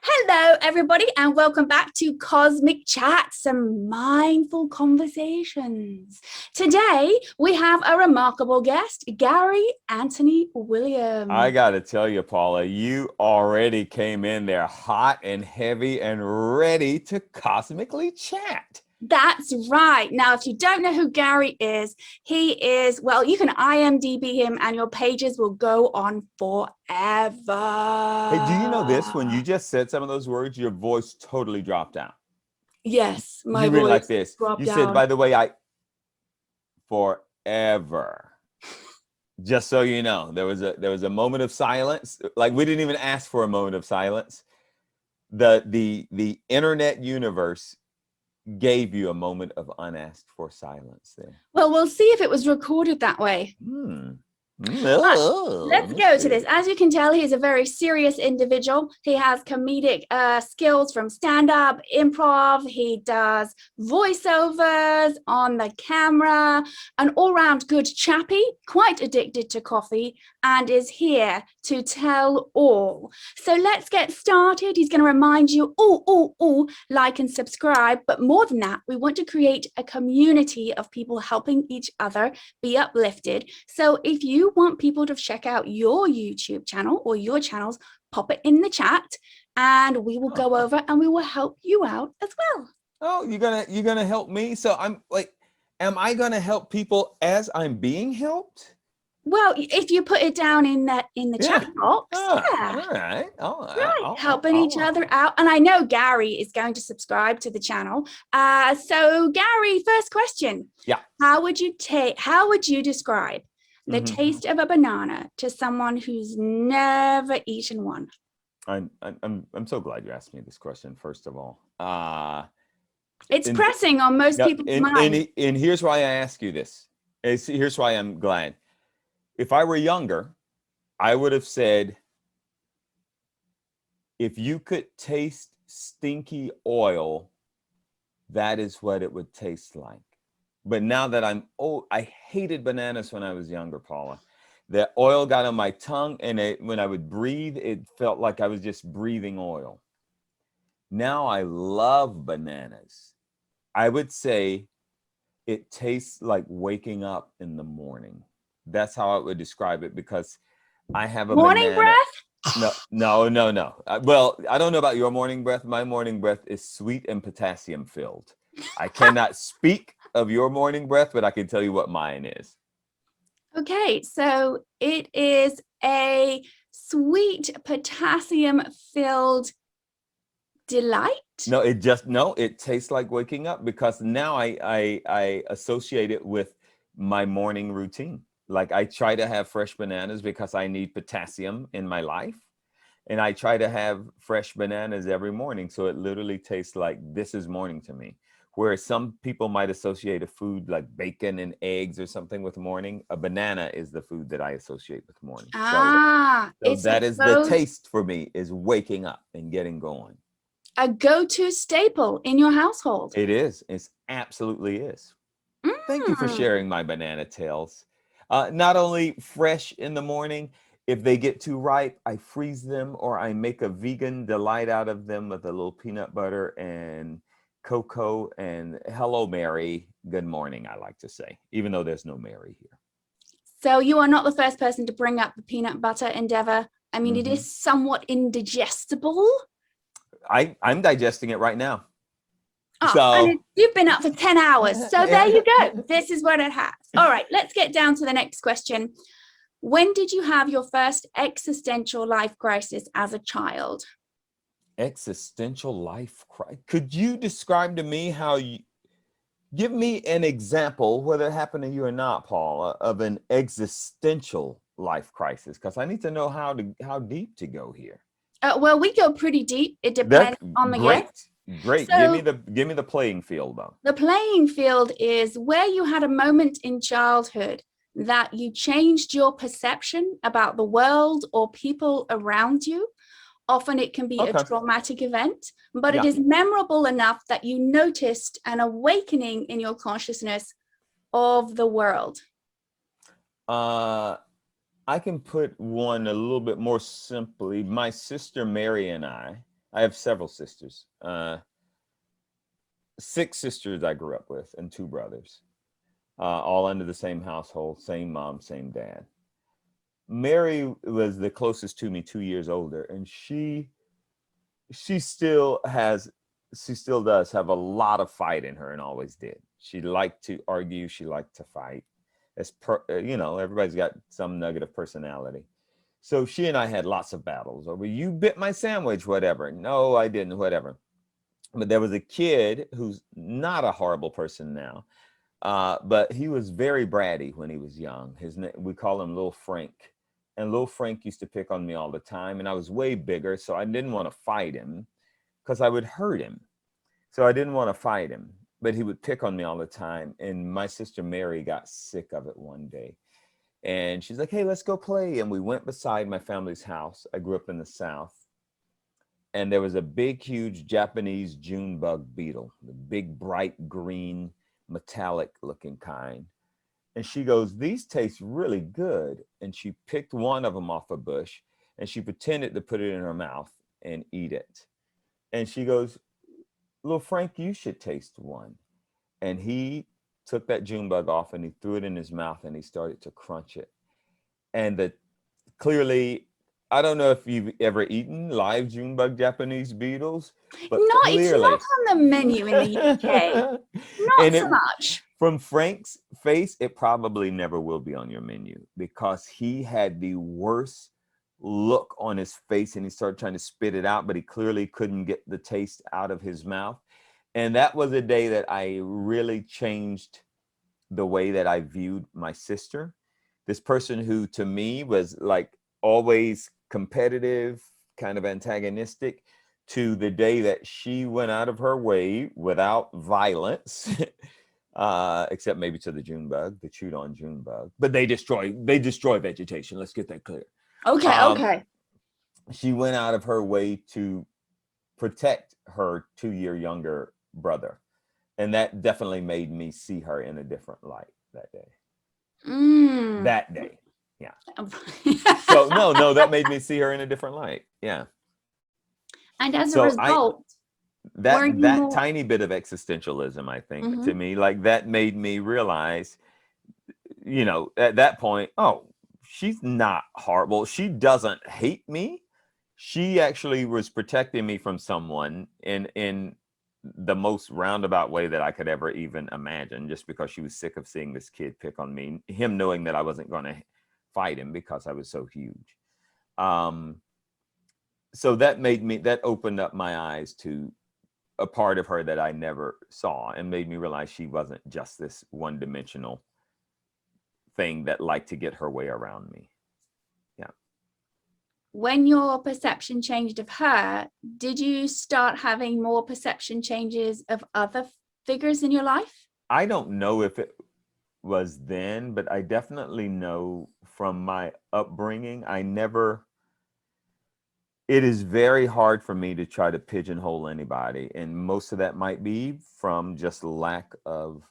Hello, everybody, and welcome back to Cosmic Chats, some mindful conversations. Today, we have a remarkable guest, Gary Anthony Williams. I got to tell you, Paula, you already came in there hot and heavy and ready to cosmically chat. That's right. Now, if you don't know who Gary is, he is, well, you can IMDb him and your pages will go on forever. Hey, do you know this? When you just said some of those words, your voice totally dropped down. Yes, my You mean voice like this? dropped You down. said, by the way, forever. Just so you know, there was a moment of silence. Like we didn't even ask for a moment of silence. The internet universe gave you a moment of unasked for silence there. Well, we'll see if it was recorded that way. Let's go to this. As you can tell, he's a very serious individual. He has comedic skills from stand-up, improv. He does voiceovers on the camera, an all-round good chappy, quite addicted to coffee, and is here to tell all. So let's get started. He's going to remind you, like and subscribe. But more than that, we want to create a community of people helping each other be uplifted. So if you want people to check out your YouTube channel or your channels, pop it in the chat and we will go over and we will help you out as well. Oh, you're gonna help me? So I'm like, am I gonna help people as I'm being helped? Well, if you put it down in the chat box, yeah. All right. Helping each other out. And I know Gary is going to subscribe to the channel. So Gary, first question. Yeah. How would you describe the taste of a banana to someone who's never eaten one? I'm so glad you asked me this question, first of all. It's pressing on most people's minds. And here's why I ask you this. Here's why I'm glad. If I were younger, I would have said, if you could taste stinky oil, that is what it would taste like. But now that I'm old, I hated bananas when I was younger, Paula. The oil got on my tongue, and when I would breathe, it felt like I was just breathing oil. Now I love bananas. I would say it tastes like waking up in the morning. That's how I would describe it, because I have a morning banana. breath? No. Well, I don't know about your morning breath. My morning breath is sweet and potassium filled. I cannot speak of your morning breath, but I can tell you what mine is. Okay, so it is a sweet potassium filled delight. No, it tastes like waking up, because now I associate it with my morning routine. Like I try to have fresh bananas because I need potassium in my life. And I try to have fresh bananas every morning. So it literally tastes like this is morning to me. Whereas some people might associate a food like bacon and eggs or something with morning, a banana is the food that I associate with morning. So that is the taste for me, is waking up and getting going. A go-to staple in your household. It is. It absolutely is. Thank you for sharing my banana tales. Not only fresh in the morning, if they get too ripe, I freeze them, or I make a vegan delight out of them with a little peanut butter and cocoa and hello, Mary. Good morning, I like to say, even though there's no Mary here. So you are not the first person to bring up the peanut butter endeavor. I mean, it is somewhat indigestible. I'm digesting it right now. Oh, and you've been up for 10 hours. So there you go. This is what it has. All right, let's get down to the next question. When did you have your first existential life crisis as a child? Existential life crisis? Could you describe to me how you... Give me an example, whether it happened to you or not, Paula, of an existential life crisis, because I need to know how deep to go here. Well, we go pretty deep. It depends on the guest. Great. So, give me the playing field, though. The playing field is where you had a moment in childhood that you changed your perception about the world or people around you. Often it can be a traumatic event, but it is memorable enough that you noticed an awakening in your consciousness of the world. I can put one a little bit more simply. My sister Mary and I I have several sisters. 6 sisters I grew up with and 2 brothers, all under the same household, same mom, same dad. Mary was the closest to me, 2 years older, and she still does have a lot of fight in her and always did. She liked to argue. She liked to fight. Everybody's got some nugget of personality. So she and I had lots of battles over, you bit my sandwich, whatever. No, I didn't, whatever. But there was a kid who's not a horrible person now, but he was very bratty when he was young. We call him Little Frank. And Little Frank used to pick on me all the time. And I was way bigger, so I didn't want to fight him because I would hurt him. So I didn't want to fight him, but he would pick on me all the time. And my sister Mary got sick of it one day. And she's like, hey, let's go play. And we went beside my family's house. I grew up in the South. And there was a big, huge Japanese June bug beetle, the big, bright green, metallic looking kind. And she goes, these taste really good. And she picked one of them off a bush and she pretended to put it in her mouth and eat it. And she goes, Little Frank, you should taste one. And he took that June bug off and he threw it in his mouth and he started to crunch it. And clearly, I don't know if you've ever eaten live June bug Japanese beetles, but No, clearly, it's not on the menu in the UK. Not so much. From Frank's face, it probably never will be on your menu because he had the worst look on his face and he started trying to spit it out, but he clearly couldn't get the taste out of his mouth. And that was a day that I really changed the way that I viewed my sister. This person who to me was like always competitive, kind of antagonistic, to the day that she went out of her way without violence, except maybe to the June bug, the chewed on June bug. But they destroy vegetation. Let's get that clear. Okay. She went out of her way to protect her 2-year younger brother. And that definitely made me see her in a different light that day. That day. Yeah. So no, that made me see her in a different light. Yeah. And as a result, that tiny bit of existentialism, I think, to me, like that made me realize, at that point, oh, she's not horrible. She doesn't hate me. She actually was protecting me from someone in the most roundabout way that I could ever even imagine, just because she was sick of seeing this kid pick on me, him knowing that I wasn't going to fight him because I was so huge. So that opened up my eyes to a part of her that I never saw and made me realize she wasn't just this one-dimensional thing that liked to get her way around me. Yeah. When your perception changed of her, did you start having more perception changes of other figures in your life? I don't know if it was then, but I definitely know from my upbringing, it is very hard for me to try to pigeonhole anybody. And most of that might be from just lack of,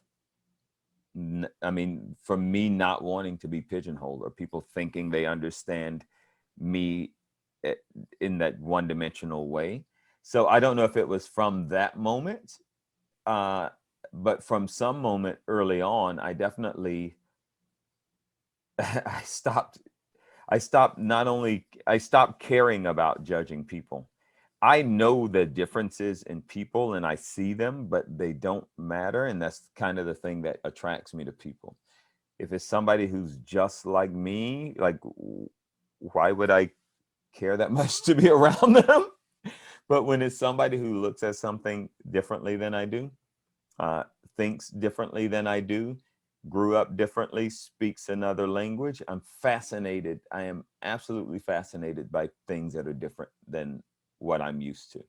from me not wanting to be pigeonholed or people thinking they understand me in that one-dimensional way. So I don't know if it was from that moment, but from some moment early on, I definitely, I stopped caring about judging people. I know the differences in people and I see them, but they don't matter. And that's kind of the thing that attracts me to people. If it's somebody who's just like me, like, why would I care that much to be around them? But when it's somebody who looks at something differently than I do, thinks differently than I do, grew up differently, speaks another language, I'm fascinated. I am absolutely fascinated by things that are different than what I'm used to.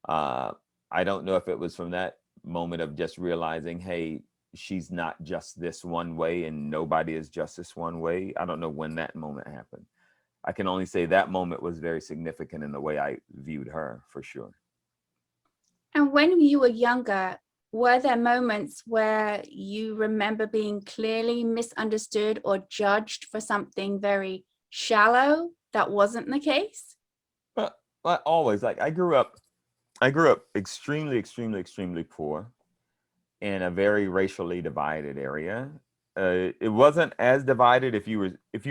I don't know if it was from that moment of just realizing, hey, she's not just this one way and nobody is just this one way. I don't know when that moment happened. I can only say that moment was very significant in the way I viewed her, for sure. And when you were younger, were there moments where you remember being clearly misunderstood or judged for something very shallow that wasn't the case? But always, like I grew up extremely, extremely, extremely poor in a very racially divided area. It wasn't as divided if you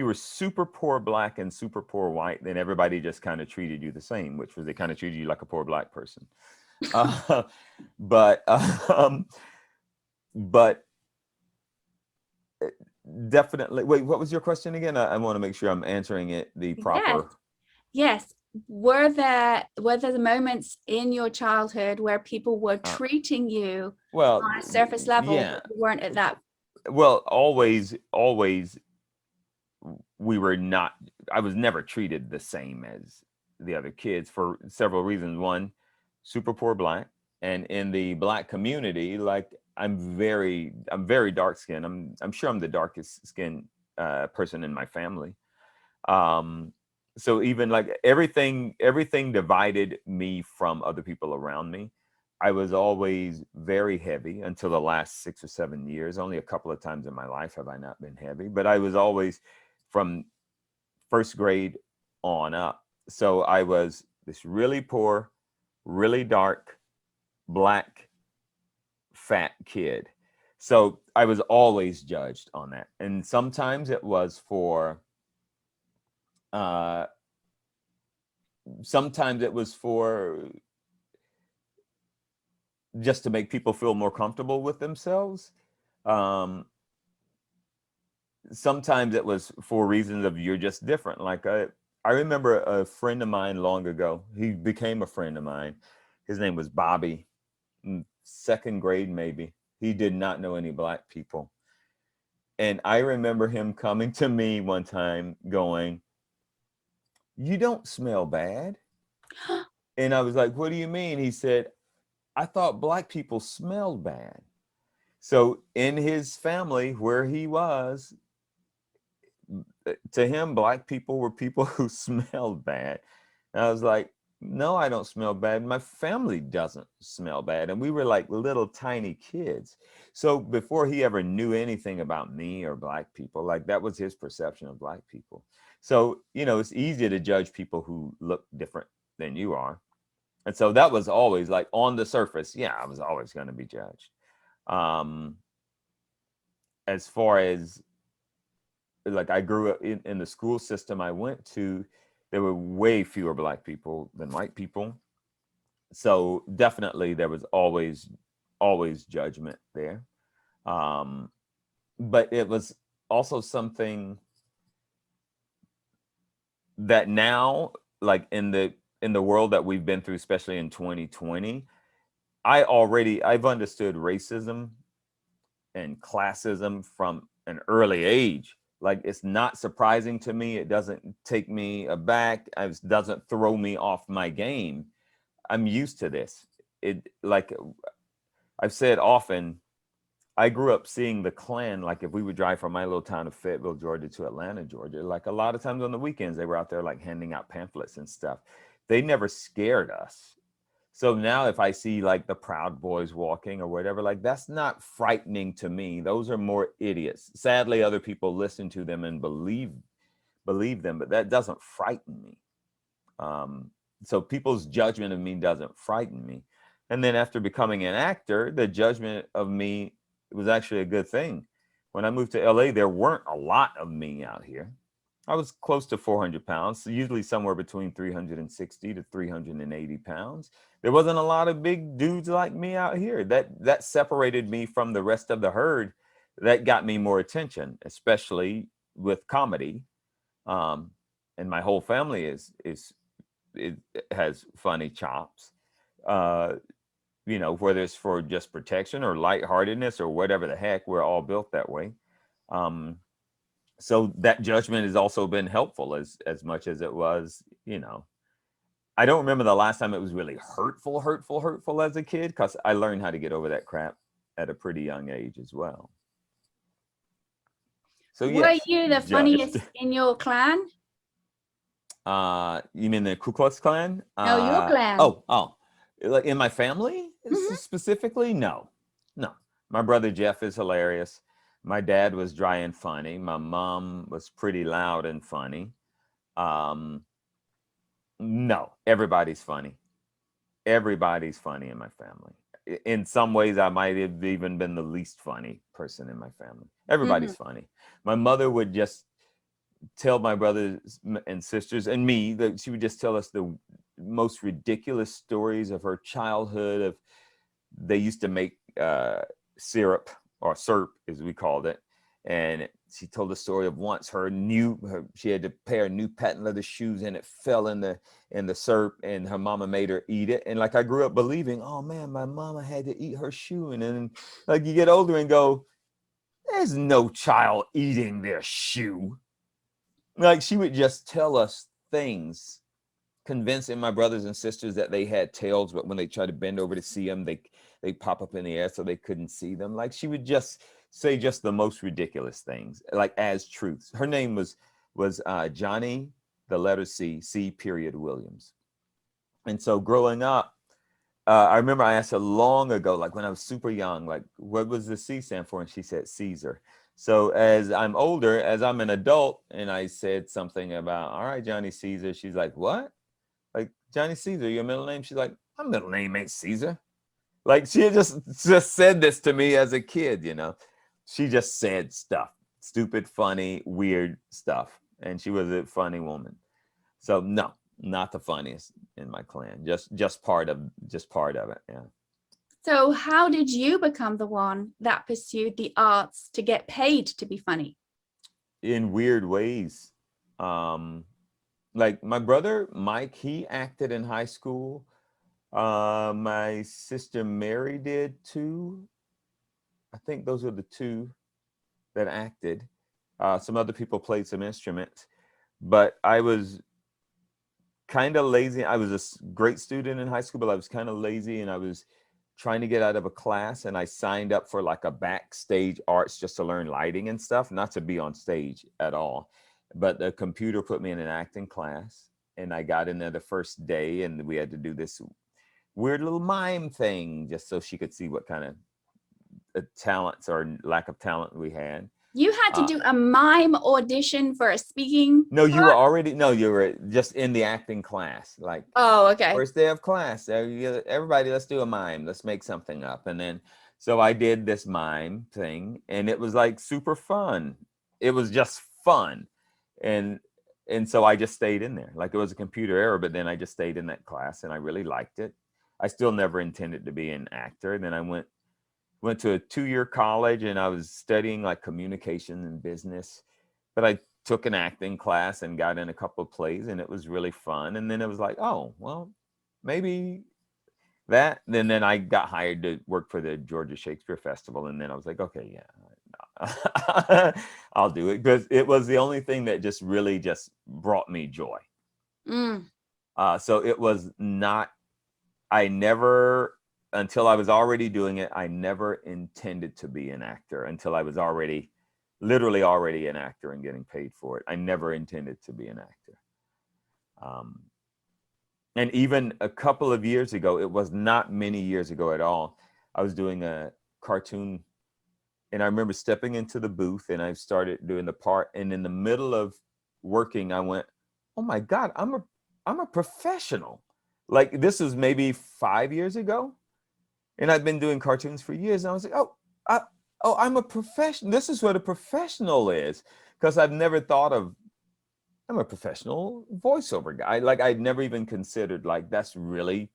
were super poor black and super poor white, then everybody just kind of treated you the same, which was they kind of treated you like a poor black person. Uh, but but definitely, wait, what was your question again? I want to make sure I'm answering it the proper. Yes. Were there the moments in your childhood where people were treating you on a surface level, but you weren't at that? Well, always we were not, I was never treated the same as the other kids for several reasons. One, super poor black, and in the black community, like I'm very dark skinned. I'm sure I'm the darkest skinned person in my family. So even like everything divided me from other people around me. I was always very heavy until the last 6 or 7 years. Only a couple of times in my life have I not been heavy, but I was always from first grade on up. So I was this really poor, really dark, black, fat kid. So I was always judged on that. And sometimes it was for just to make people feel more comfortable with themselves. Sometimes it was for reasons of you're just different. Like I remember a friend of mine long ago, he became a friend of mine. His name was Bobby, in second grade maybe. He did not know any black people. And I remember him coming to me one time going, "You don't smell bad." And I was like, "What do you mean?" He said, "I thought black people smelled bad." So in his family where he was, to him, black people were people who smelled bad. And I was like, "No, I don't smell bad. My family doesn't smell bad." And we were like little tiny kids. So before he ever knew anything about me or black people, like that was his perception of black people. So, you know, it's easier to judge people who look different than you are. And so that was always like on the surface, yeah, I was always going to be judged. As far as like I grew up in the school system I went to, there were way fewer black people than white people. So definitely there was always judgment there. But it was also something that now, like in the world that we've been through, especially in 2020, I've understood racism and classism from an early age. Like it's not surprising to me. It doesn't take me aback. It doesn't throw me off my game. I'm used to this. It, like I've said often, I grew up seeing the Klan. Like if we would drive from my little town of Fayetteville, Georgia to Atlanta, Georgia, like a lot of times on the weekends, they were out there like handing out pamphlets and stuff. They never scared us. So now if I see like the Proud Boys walking or whatever, like that's not frightening to me. Those are more idiots. Sadly, other people listen to them and believe them, but that doesn't frighten me. So people's judgment of me doesn't frighten me. And then after becoming an actor, the judgment of me was actually a good thing. When I moved to LA, there weren't a lot of me out here. I was close to 400 pounds, so usually somewhere between 360 to 380 pounds. There wasn't a lot of big dudes like me out here. That separated me from the rest of the herd. That got me more attention, especially with comedy. And my whole family it has funny chops. You know, whether it's for just protection or lightheartedness or whatever the heck, we're all built that way. So that judgment has also been helpful as much as it was, you know, I don't remember the last time it was really hurtful as a kid, because I learned how to get over that crap at a pretty young age as well. So were yes, you the funniest in your clan? You mean the Ku Klux Klan? No, your clan. Oh, like in my family specifically? No. My brother Jeff is hilarious. My dad was dry and funny. My mom was pretty loud and funny. No, everybody's funny. Everybody's funny in my family. In some ways, I might have even been the least funny person in my family. Everybody's funny. My mother would just tell my brothers and sisters and me that she would just tell us the most ridiculous stories of her childhood. Of they used to make syrup, or syrup as we called it, and she told the story of once she had a pair of new patent leather shoes and it fell in the syrup, and her mama made her eat it. And like I grew up believing, oh man, my mama had to eat her shoe. And then like you get older and go, there's no child eating their shoe. Like she would just tell us things, convincing my brothers and sisters that they had tails, but when they tried to bend over to see them, they pop up in the air so they couldn't see them. Like she would just say just the most ridiculous things, like as truths. Her name was Johnny, the letter C period Williams. And so growing up, I remember I asked her long ago, like when I was super young, like what was the C stand for? And she said Ceasor. So as I'm older, as I'm an adult, and I said something about, all right, Johnny Ceasor, she's like, what? Like, Johnny Ceasor, your middle name? She's like, my middle name ain't Ceasor. Like she had just said this to me as a kid, you know. She just said stuff, stupid, funny, weird stuff. And she was a funny woman. So no, not the funniest in my clan. Just part of it. Yeah. So how did you become the one that pursued the arts to get paid to be funny? In weird ways. Like my brother Mike, he acted in high school. My sister Mary did too. I think those were the two that acted. Some other people played some instruments, but I was kind of lazy. I was a great student in high school, but I was kind of lazy, and I was trying to get out of a class, and I signed up for like a backstage arts just to learn lighting and stuff, not to be on stage at all. But the computer put me in an acting class, and I got in there the first day, and we had to do this weird little mime thing just so she could see what kind of talents or lack of talent we had. You had to do a mime audition for a speaking No, part? you were just in the acting class. Like, oh, okay. First day of class, everybody, let's do a mime. Let's make something up. And then, so I did this mime thing, and it was like super fun. It was just fun. And so I just stayed in there. Like it was a computer error, but then I just stayed in that class, and I really liked it. I still never intended to be an actor. And then I went to a 2-year college, and I was studying like communication and business, but I took an acting class and got in a couple of plays, and it was really fun. And then it was like, oh, well, maybe that. And then I got hired to work for the Georgia Shakespeare Festival. And then I was like, okay, yeah, I'll do it, because it was the only thing that just really just brought me joy. So it was not, I never, until I was already doing it, I never intended to be an actor until I was literally already an actor and getting paid for it. I never intended to be an actor. And even a couple of years ago, it was not many years ago at all, I was doing a cartoon, and I remember stepping into the booth, and I started doing the part, and in the middle of working, I went, oh my God, I'm a professional. Like this was maybe 5 years ago, and I've been doing cartoons for years, and I was like, I'm a professional. This is what a professional is, because I've never thought of, I'm a professional voiceover guy. Like I'd never even considered like that's really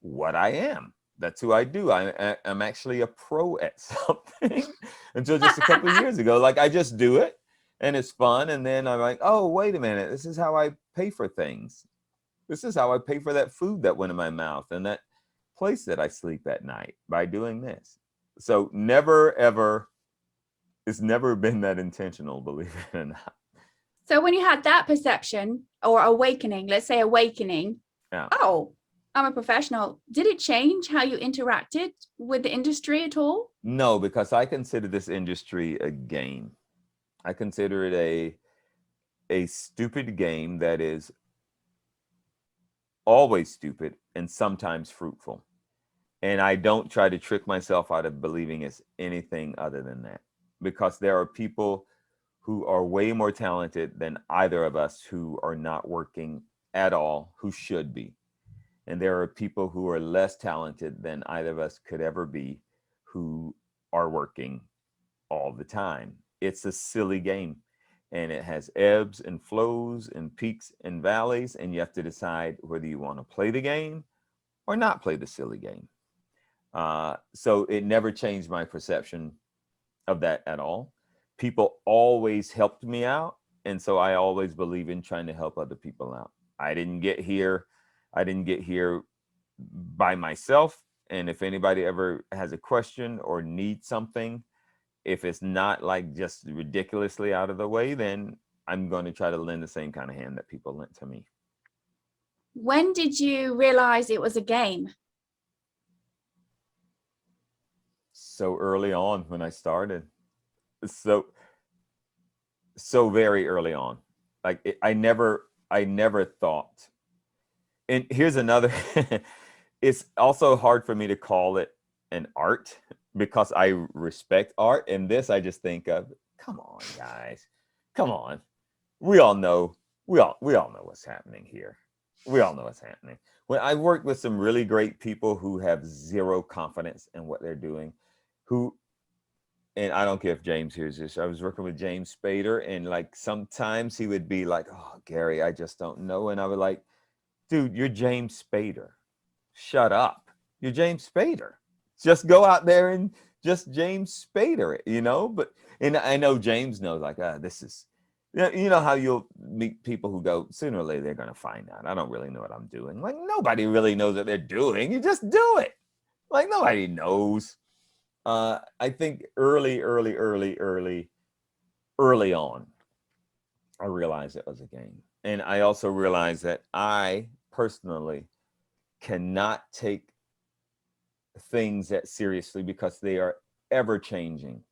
what I am. That's who I do. I'm actually a pro at something until just a couple of years ago. Like I just do it, and it's fun. And then I'm like, oh, wait a minute. This is how I pay for things. This is how I pay for that food that went in my mouth and that place that I sleep at night, by doing this. So never, ever, it's never been that intentional, believe it or not. So when you had that perception or awakening, let's say awakening, Yeah. oh, I'm a professional. Did it change how you interacted with the industry at all? No, because I consider this industry a game. I consider it a stupid game that is always stupid and sometimes fruitful. And I don't try to trick myself out of believing it's anything other than that, because there are people who are way more talented than either of us who are not working at all who should be. And there are people who are less talented than either of us could ever be who are working all the time. It's a silly game, and it has ebbs and flows and peaks and valleys, and you have to decide whether you want to play the game or not play the silly game. So it never changed my perception of that at all. People always helped me out, and so I always believe in trying to help other people out. I didn't get here by myself, and if anybody ever has a question or needs something, if it's not like just ridiculously out of the way, then I'm going to try to lend the same kind of hand that people lent to me. When did you realize it was a game? So early on when I started. So very early on. Like I never thought. And here's another, it's also hard for me to call it an art because I respect art. And this I just think of, come on, guys, come on. We all know what's happening here. We all know what's happening. When I worked with some really great people who have zero confidence in what they're doing, and I don't care if James hears this. I was working with James Spader, and like sometimes he would be like, "Oh, Gary, I just don't know." And I would like, "Dude, you're James Spader. Shut up. You're James Spader. Just go out there and just James Spader it, you know?" But and I know James knows, like, this is, you know how you'll meet people who go, sooner or later they're gonna find out. I don't really know what I'm doing. Like nobody really knows what they're doing. You just do it. Like nobody knows. I think early on, I realized it was a game. And I also realized that I personally cannot take things that seriously because they are ever changing.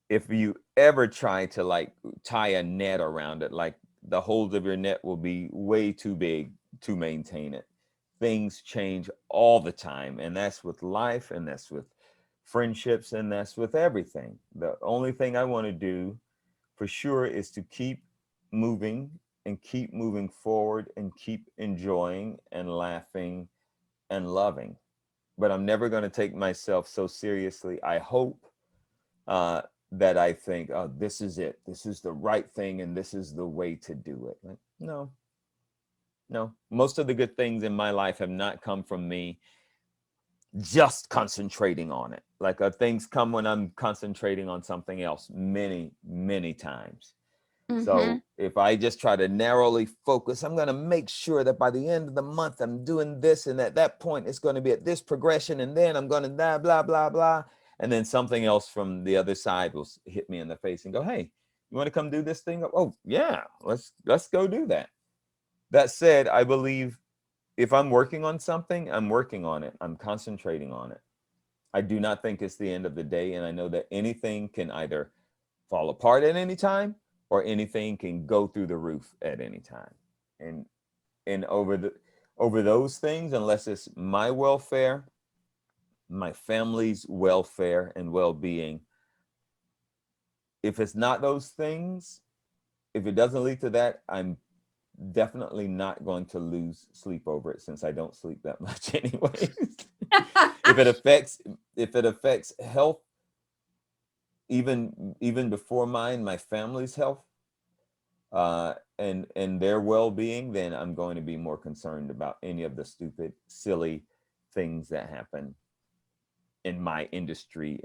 If you ever try to like tie a net around it, like the holes of your net will be way too big to maintain it. Things change all the time. And that's with life, and that's with friendships, and that's with everything. The only thing I want to do for sure is to keep moving and keep moving forward and keep enjoying and laughing and loving. But I'm never going to take myself so seriously. I hope that I think, oh, this is it. This is the right thing, and this is the way to do it. Like, no. Most of the good things in my life have not come from me just concentrating on it. Like things come when I'm concentrating on something else many times. So if I just try to narrowly focus, I'm going to make sure that by the end of the month I'm doing this, and at that point it's going to be at this progression, and then I'm going to blah blah blah, and then something else from the other side will hit me in the face and go, "Hey, you want to come do this thing?" Oh yeah, let's go do that. That said, I believe if I'm working on something, I'm working on it. I'm concentrating on it. I do not think it's the end of the day. And I know that anything can either fall apart at any time or anything can go through the roof at any time. And over those things, unless it's my welfare, my family's welfare and well-being, if it's not those things, if it doesn't lead to that, I'm definitely not going to lose sleep over it, since I don't sleep that much anyways. If it affects health, even before my family's health, and their well-being, then I'm going to be more concerned about any of the stupid, silly things that happen in my industry,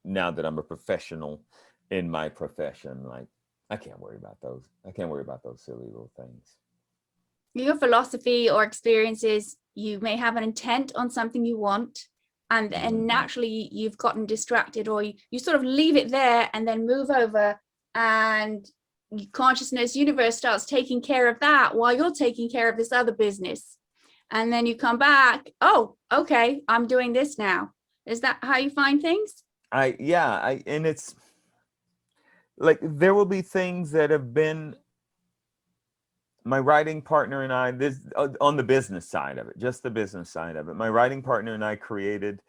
now that I'm a professional in my profession. Like, I can't worry about those. I can't worry about those silly little things. Your philosophy or experiences, you may have an intent on something you want, and naturally you've gotten distracted, or you sort of leave it there and then move over, and consciousness universe starts taking care of that while you're taking care of this other business. And then you come back, oh, okay, I'm doing this now. Is that how you find things? And it's like, there will be things that have been my writing partner and I, this on the business side of it, just the business side of it. My writing partner and I created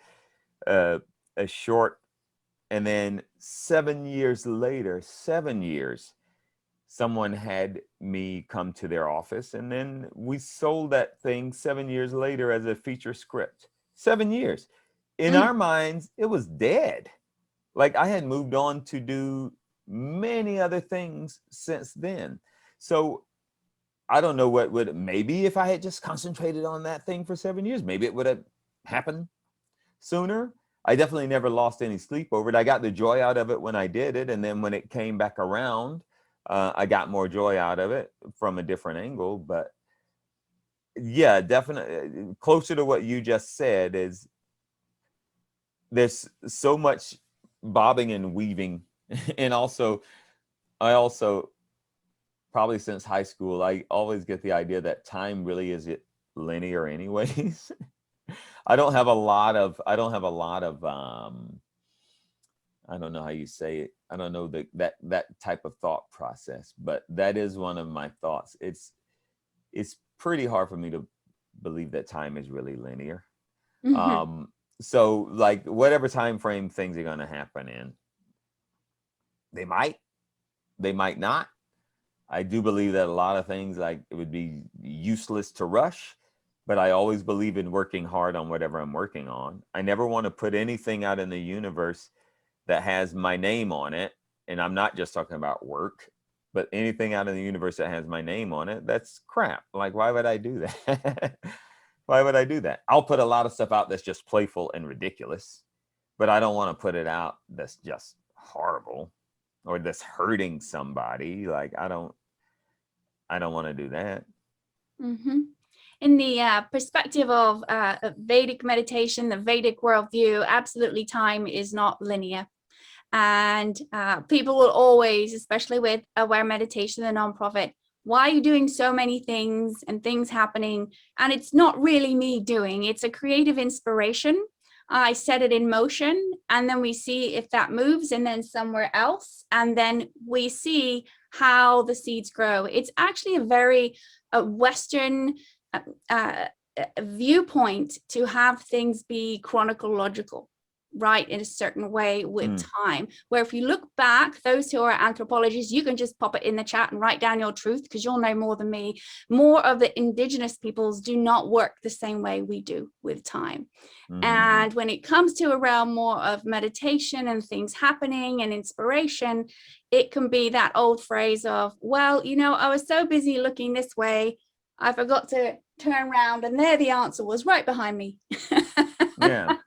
a short, and then 7 years later, someone had me come to their office, and then we sold that thing 7 years later as a feature script. 7 years. In our minds, it was dead. Like I had moved on to do many other things since then. So I don't know what would, maybe if I had just concentrated on that thing for 7 years, maybe it would have happened sooner. I definitely never lost any sleep over it. I got the joy out of it when I did it. And then when it came back around, I got more joy out of it from a different angle. But yeah, definitely closer to what you just said is there's so much bobbing and weaving. And also, I also, probably since high school, I always get the idea that time really isn't linear anyways. I don't have a lot of I don't know how you say it. I don't know that type of thought process, but that is one of my thoughts. It's pretty hard for me to believe that time is really linear. So like whatever time frame things are going to happen in, they might not. I do believe that a lot of things, like, it would be useless to rush, but I always believe in working hard on whatever I'm working on. I never want to put anything out in the universe that has my name on it. And I'm not just talking about work, but anything out in the universe that has my name on it, that's crap. Like, why would I do that? Why would I do that? I'll put a lot of stuff out that's just playful and ridiculous, but I don't want to put it out that's just horrible or that's hurting somebody. Like, I don't want to do that. In the perspective of Vedic meditation, the Vedic worldview, absolutely time is not linear. And people will always, especially with Aware Meditation, the nonprofit, why are you doing so many things and things happening? And it's not really me doing, it's a creative inspiration. I set it in motion, and then we see if that moves, and then somewhere else, and then we see how the seeds grow. It's actually a very Western viewpoint to have things be chronological, right, in a certain way with time, where if you look back, those who are anthropologists, you can just pop it in the chat and write down your truth, because you'll know more than me. More of the indigenous peoples do not work the same way we do with time. And when it comes to a realm more of meditation and things happening and inspiration, it can be that old phrase of, well, you know, I was so busy looking this way, I forgot to turn around, and there the answer was right behind me. Yeah.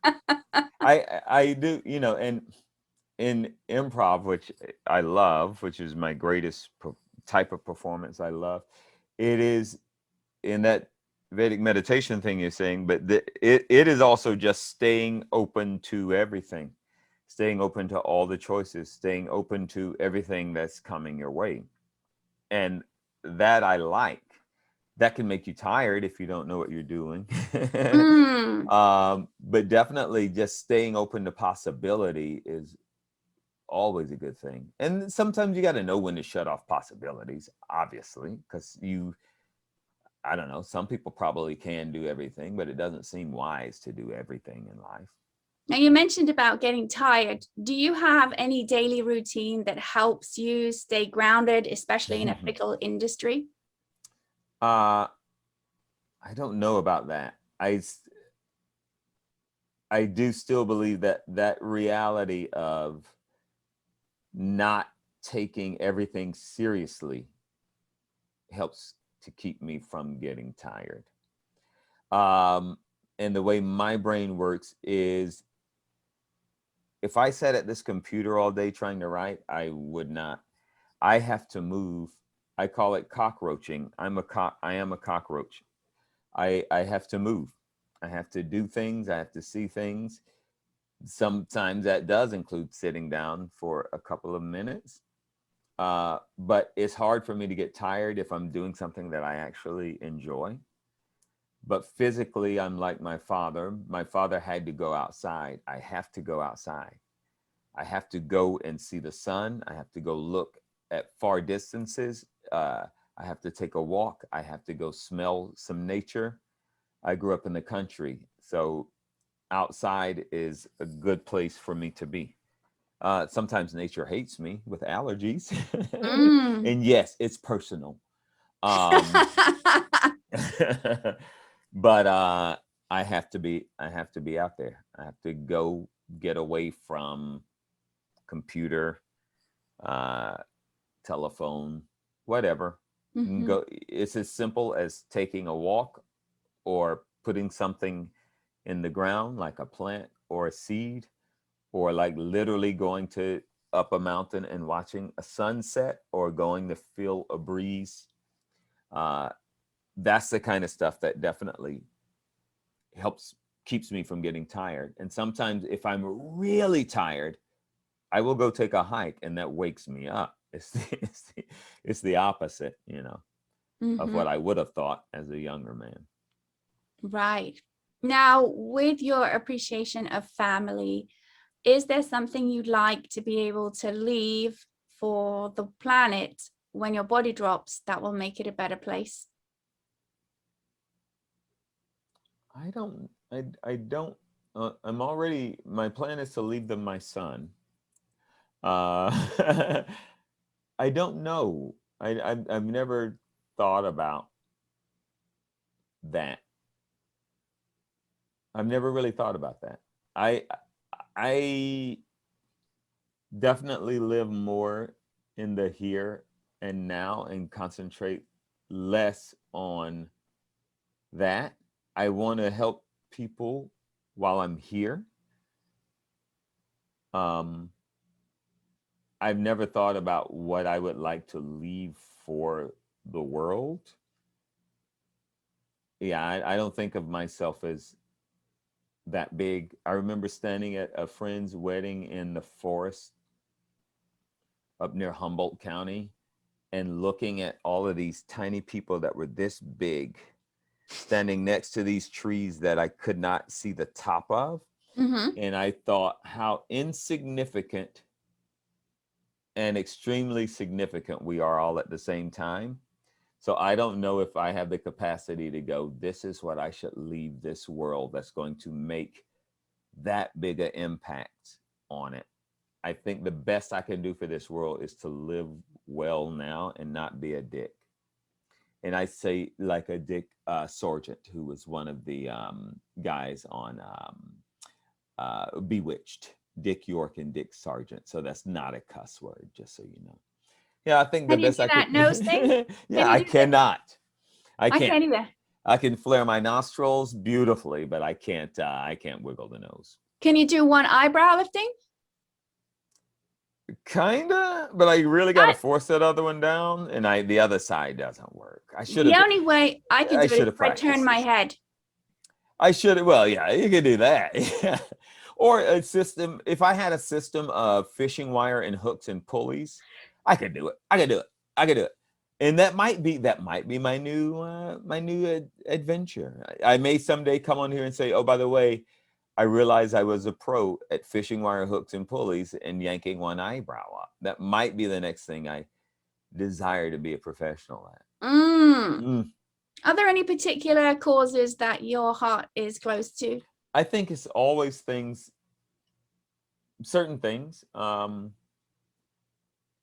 I do, you know, and in improv, which I love, which is my greatest type of performance I love, it is in that Vedic meditation thing you're saying, but it is also just staying open to everything, staying open to all the choices, staying open to everything that's coming your way. And that I like. That can make you tired if you don't know what you're doing. But definitely just staying open to possibility is always a good thing. And sometimes you got to know when to shut off possibilities, obviously, because I don't know, some people probably can do everything, but it doesn't seem wise to do everything in life. Now, you mentioned about getting tired. Do you have any daily routine that helps you stay grounded, especially in a fickle industry? I don't know about that. I do still believe that reality of not taking everything seriously helps to keep me from getting tired. And the way my brain works is, if I sat at this computer all day trying to write, I would not. I have to move. I call it cockroaching. I am a cockroach. I have to move. I have to do things. I have to see things. Sometimes that does include sitting down for a couple of minutes. But it's hard for me to get tired if I'm doing something that I actually enjoy. But physically, I'm like my father. My father had to go outside. I have to go outside. I have to go and see the sun. I have to go look at far distances. I have to take a walk. I have to go smell some nature. I grew up in the country, so outside is a good place for me to be. Sometimes nature hates me with allergies. Mm. And yes, it's personal. Um, but I have to be out there. I have to go get away from computer, uh, telephone, whatever. Mhm. Go. It's as simple as taking a walk or putting something in the ground like a plant or a seed, or like literally going to up a mountain and watching a sunset, or going to feel a breeze. Uh, that's the kind of stuff that definitely helps, keeps me from getting tired. And sometimes if I'm really tired, I will go take a hike, and that wakes me up. It's the opposite, of Mhm. what I would have thought as a younger man. Right. Now, with your appreciation of family, is there something you'd like to be able to leave for the planet when your body drops that will make it a better place? I don't, I'm already, my plan is to leave them my son. Uh, I don't know. I've never thought about that. I've never really thought about that. I definitely live more in the here and now and concentrate less on that. I want to help people while I'm here. Um, I've never thought about what I would like to leave for the world. Yeah, I don't think of myself as that big. I remember standing at a friend's wedding in the forest up near Humboldt County and looking at all of these tiny people that were this big standing next to these trees that I could not see the top of. Mm-hmm. And I thought how insignificant and extremely significant we are all at the same time. So I don't know if I have the capacity to go, this is what I should leave this world that's going to make that big an impact on it. I think the best I can do for this world is to live well now and not be a dick. And I say like a Dick Sargent, who was one of the guys on Bewitched, Dick York and Dick Sargent. So that's not a cuss word, just so you know. Yeah, I think the Can you best do I could. that nose thing? Yeah, Can you I do that? cannot. I I can't. can't either. I can flare my nostrils beautifully, but I can't. I can't wiggle the nose. Can you do one eyebrow lifting? Kinda, but I really got to I, force that other one down, and the other side doesn't work. I should the have. only way I can I do it is should have if I turn practiced. my head. I should. Well, yeah, you could do that. Yeah. Or a system. If I had a system of fishing wire and hooks and pulleys, I could do it. I could do it. I could do it. And that might be my new adventure. I may someday come on here and say, oh, by the way, I realized I was a pro at fishing wire, hooks, and pulleys and yanking one eyebrow up. That might be the next thing I desire to be a professional at. Mm. Mm. Are there any particular causes that your heart is close to? I think it's always certain things.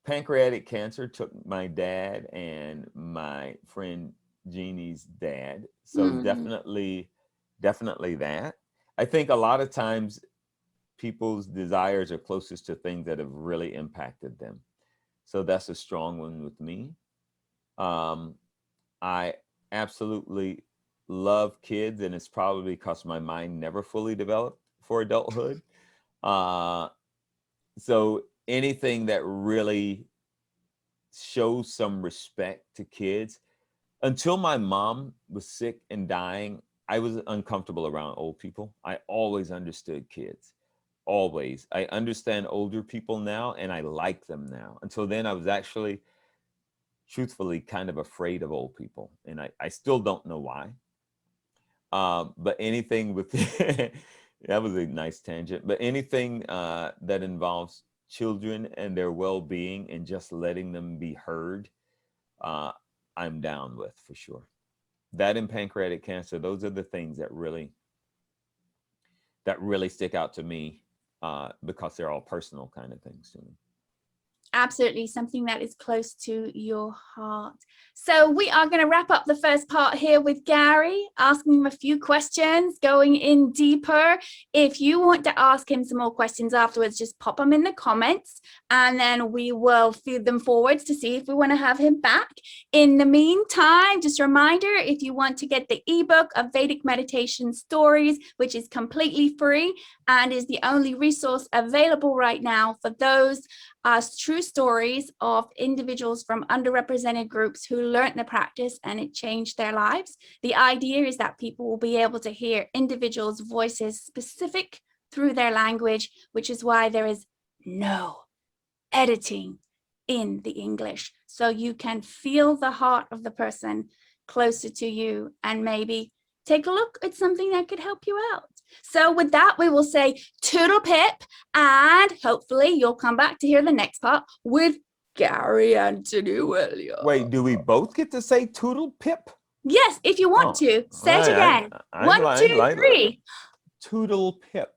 Pancreatic cancer took my dad and my friend Jeannie's dad. So Mm. definitely that. I think a lot of times people's desires are closest to things that have really impacted them. So that's a strong one with me. Um, I absolutely love kids, and it's probably because my mind never fully developed for adulthood. Uh, so anything that really shows some respect to kids. Until my mom was sick and dying, I was uncomfortable around old people. I always understood kids. Always. I understand older people now and I like them now. Until then, I was actually, truthfully, kind of afraid of old people. And I still don't know why. But anything with, that was a nice tangent, but anything that involves children and their well being and just letting them be heard, uh, I'm down with for sure. That and pancreatic cancer, those are the things that really stick out to me. because they're all personal kind of things to me. Absolutely, something that is close to your heart. So we are going to wrap up the first part here with Gary, asking him a few questions, going in deeper. If you want to ask him some more questions afterwards, just pop them in the comments, and then we will feed them forwards to see if we want to have him back. In the meantime, just a reminder, if you want to get the ebook of Vedic Meditation Stories, which is completely free and is the only resource available right now for those true stories of individuals from underrepresented groups who learned the practice and it changed their lives. The idea is that people will be able to hear individuals' voices specific through their language, which is why there is no editing in the English. So you can feel the heart of the person closer to you and maybe take a look at something that could help you out. So with that, we will say toodle pip, and hopefully you'll come back to hear the next part with Gary Anthony Williams. Wait, do we both get to say toodle pip? Yes, if you want to. Say it again. 1, 2, 3. Toodle pip.